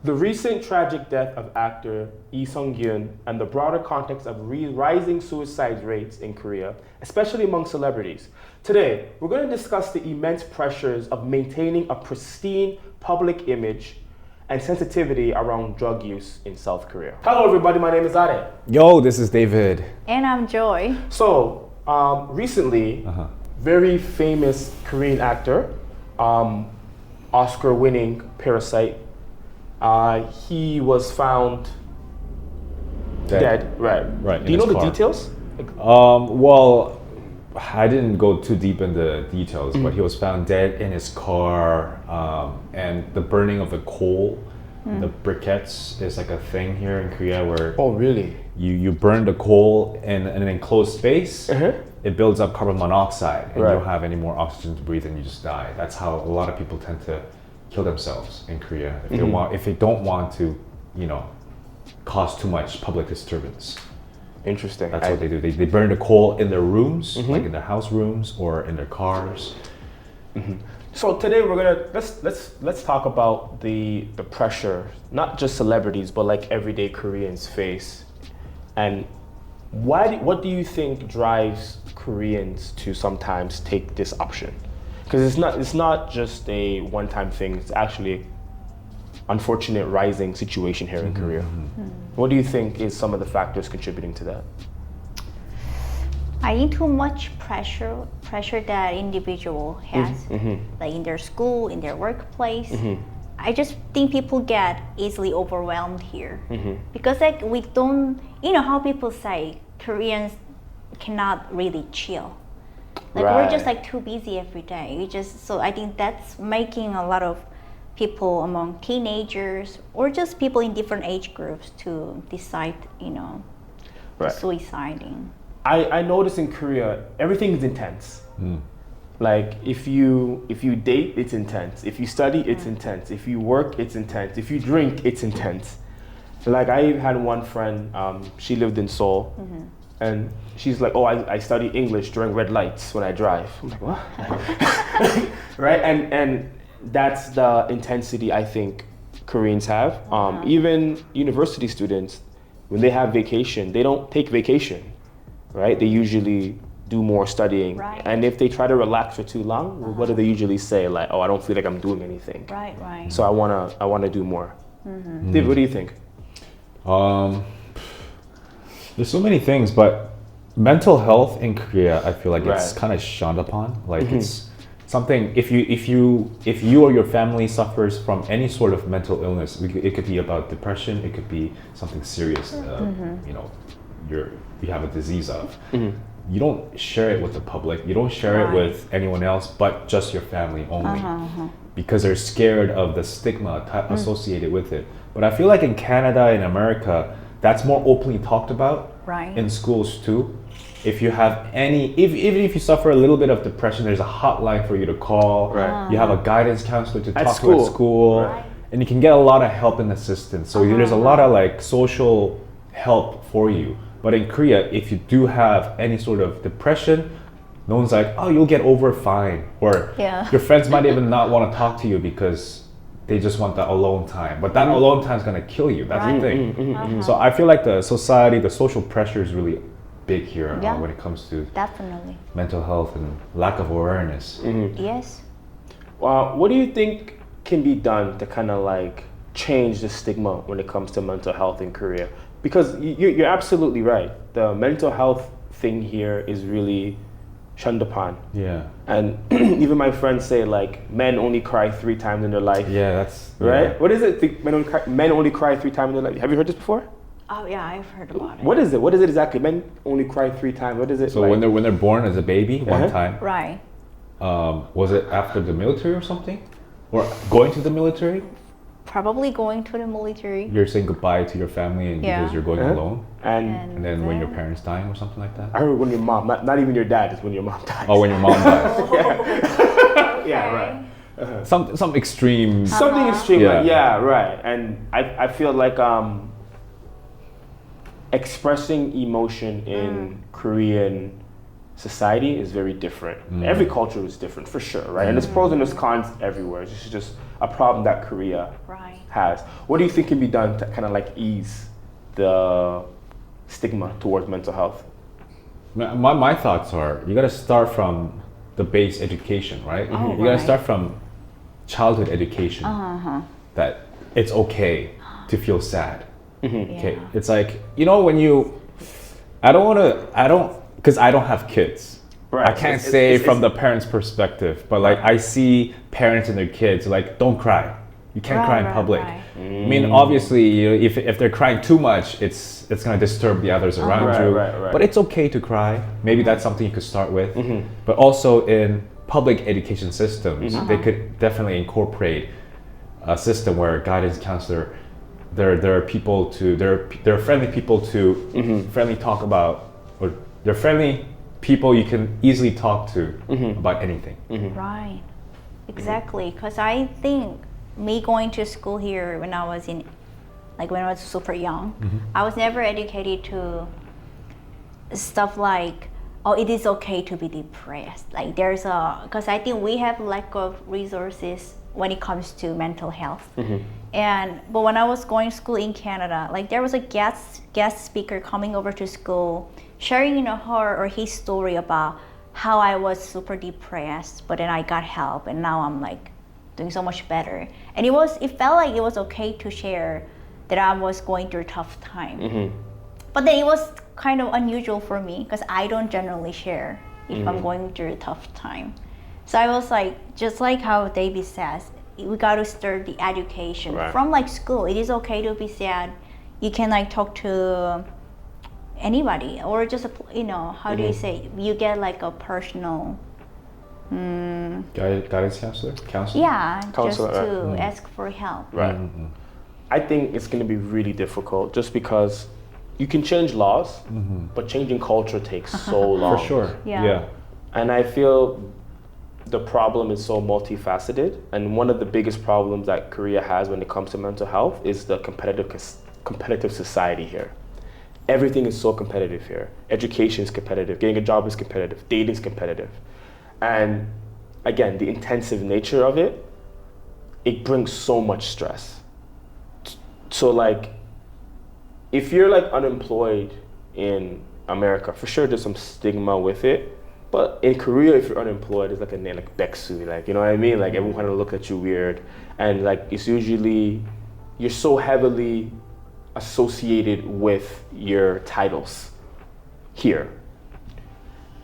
The recent tragic death of actor Lee Sun-kyun and the broader context of rising suicide rates in Korea, especially among celebrities. Today, we're going to discuss the immense pressures of maintaining a pristine public image and sensitivity around drug use in South Korea. Hello everybody, my name is Ade. Yo, this is David. And I'm Joy. So, recently, very famous Korean actor, Oscar-winning Parasite, he was found dead. Right. Do you know the details? Well, I didn't go too deep in the details, but he was found dead in his car, and the burning of the coal, the briquettes is like a thing here in Korea where Oh, really? you burn the coal in an enclosed space. It builds up carbon monoxide, and you don't have any more oxygen to breathe, and you just die. That's how a lot of people tend to kill themselves in Korea if they don't want to, cause too much public disturbance. Interesting. That's what they do. They burn the coal in their rooms, like in their house rooms or in their cars. So today we're gonna let's talk about the pressure, not just celebrities, but like everyday Koreans face, and what do you think drives Koreans to sometimes take this option? Because it's not just a one-time thing. It's actually unfortunate rising situation here in Korea. What do you think is some of the factors contributing to that? I think too much pressure that individual has, like in their school, in their workplace. I just think people get easily overwhelmed here because like we don't, how people say Koreans cannot really chill. Like we're just like too busy every day. So I think that's making a lot of people among teenagers or just people in different age groups to decide, suiciding. I notice in Korea everything is intense. Like if you date, it's intense. If you study, it's intense. If you work, it's intense. If you drink, it's intense. Like I had one friend, she lived in Seoul, and she's like, "Oh, I study English during red lights when I drive." I'm like, "What?" Right? And that's the intensity I think Koreans have. Even university students, when they have vacation, they don't take vacation, right? They usually do more studying. Right. And if they try to relax for too long, what do they usually say? Like, "Oh, I don't feel like I'm doing anything." Right. So I wanna do more. Dave, what do you think? There's so many things, but mental health in Korea, I feel like it's kind of shunned upon. Like it's something. If you or your family suffers from any sort of mental illness, it could be about depression. It could be something serious. You have a disease of. You don't share it with the public. You don't share it with anyone else, but just your family only, because they're scared of the stigma associated with it. But I feel like in Canada and America, that's more openly talked about in schools too. If you have even if you suffer a little bit of depression, there's a hotline for you to call. You have a guidance counselor to talk to at school, and you can get a lot of help and assistance. So there's a lot of like social help for you. But in Korea, if you do have any sort of depression, no one's like, "Oh, you'll get over fine," or your friends might even not want to talk to you because they just want that alone time. But that alone time is gonna kill you. That's the thing. So I feel like the society, the social pressure is really big here when it comes to Definitely. mental health and lack of awareness. Yes. What do you think can be done to kind of like change the stigma when it comes to mental health in Korea? Because you're absolutely right. The mental health thing here is really shunned upon. Yeah. And even my friends say like men only cry 3 times in their life. Yeah, that's right. What is it? Men only cry 3 times in their life. Have you heard this before? Oh yeah, I've heard about it. What is it? What is it exactly? Men only cry 3 times. What is it? So when they're born as a baby, one time. Right. Was it after the military or something, or going to the military? Probably going to the military. You're saying goodbye to your family and because you're going alone, and then when your parents dying or something like that. I heard when your mom, not even your dad, it's when your mom dies. Oh, when your mom dies. Yeah, right. Some extreme. Something extreme. Right. And I feel like expressing emotion in Korean society is very different. Every culture is different for sure, right? And there's pros and there's cons everywhere. This is just a problem that Korea Right. has. What do you think can be done to kind of like ease the stigma towards mental health? My thoughts are you got to start from the base education, right? Oh, You got to right. start from childhood education that it's okay to feel sad. Okay, Yeah. it's like when because I don't have kids. Right. I can't It's- say it's- from the parents' perspective, but like I see parents and their kids like don't cry. You can't cry in Right, public. right. I mean, obviously, if they're crying too much, it's gonna disturb the others around Right, you. right. But it's okay to cry. Maybe that's something you could start with. But also in public education systems, they could definitely incorporate a system where a guidance counselor, there are people to they're friendly people to friendly talk about, or they're friendly people you can easily talk to about anything. Right. Exactly. Because I think me going to school here when I was when I was super young, I was never educated to stuff like, oh, it is okay to be depressed. Like because I think we have lack of resources when it comes to mental health. But when I was going to school in Canada, like there was a guest speaker coming over to school, sharing her or his story about how I was super depressed, but then I got help, and now I'm like doing so much better. And it felt like it was okay to share that I was going through a tough time. But then it was kind of unusual for me because I don't generally share if I'm going through a tough time. So I was like, just like how David says, we got to start the education from like school. It is okay to be sad. You can like talk to anybody, or just how do you say, you get like a personal Guidance counselor? Counselor, just to ask for help. Right. I think it's going to be really difficult just because you can change laws, but changing culture takes so long. For sure. Yeah. And I feel the problem is so multifaceted, and one of the biggest problems that Korea has when it comes to mental health is the competitive society here. Everything is so competitive here. Education is competitive, getting a job is competitive, dating is competitive. And again, the intensive nature of it brings so much stress. So like, if you're like unemployed in America, for sure there's some stigma with it. But in Korea, if you're unemployed, it's like a name like Beksu, like, you know what I mean? Like everyone kind of look at you weird. And like, it's usually, you're so heavily associated with your titles here.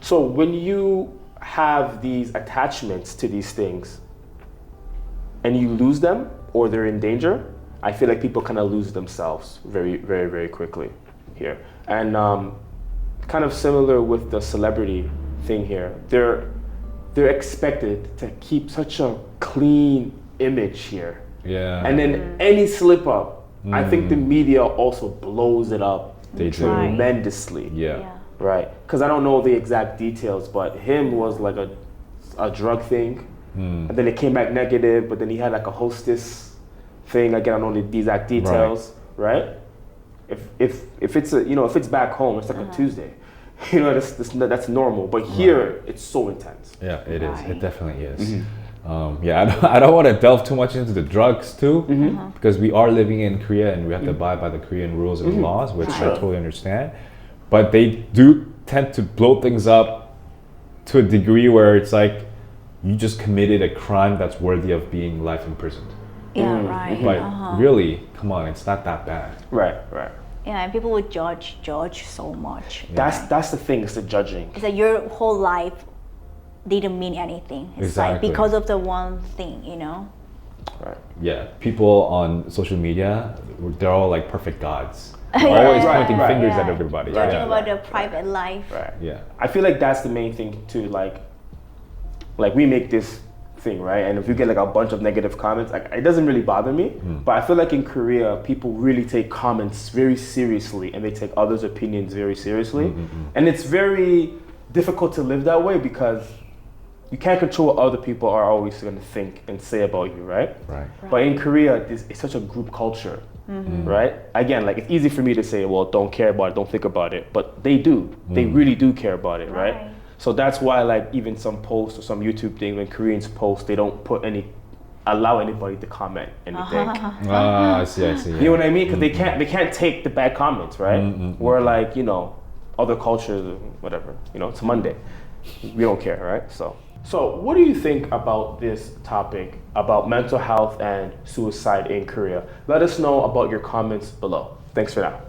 So when you have these attachments to these things and you lose them or they're in danger, I feel like people kind of lose themselves very, very, very quickly here. And kind of similar with the celebrity thing here, they're expected to keep such a clean image here. Yeah. And then any slip up, I think the media also blows it up They do. tremendously. Yeah. Right, because I don't know the exact details, but him was like a drug thing, and then it came back negative. But then he had like a hostess thing. Again, I don't know the exact details. Right? If it's if it's back home, it's like a Tuesday. That's normal. But here, it's so intense. Yeah, it is. It definitely is. I don't want to delve too much into the drugs too, because we are living in Korea and we have to abide by the Korean rules and laws, which I totally understand. But they do tend to blow things up to a degree where it's like you just committed a crime that's worthy of being life imprisoned. Yeah, right. But really, come on, it's not that bad. Right. Yeah, and people would judge so much. That's the thing. It's the judging. It's like your whole life didn't mean anything. It's Exactly. like because of the one thing, Right. Yeah, people on social media, they're all like perfect gods. They're always pointing fingers at everybody. Judging Yeah. about their private life. Right. Yeah. I feel like that's the main thing too. Like we make this thing, right? And if you get like a bunch of negative comments, like it doesn't really bother me. But I feel like in Korea, people really take comments very seriously, and they take others' opinions very seriously. And it's very difficult to live that way because you can't control what other people are always going to think and say about you, right? Right. But in Korea, it's such a group culture, right? Again, like it's easy for me to say, well, don't care about it, don't think about it. But they do. They really do care about it, right? Right. So that's why like even some posts or some YouTube thing, when Koreans post, they don't put any allow anybody to comment anything. I see. Yeah. You know what I mean? Because they can't take the bad comments, right? Where like, you know, other cultures, whatever, you know, it's Monday. We don't care, right? So what do you think about this topic about mental health and suicide in Korea? Let us know about your comments below. Thanks for now.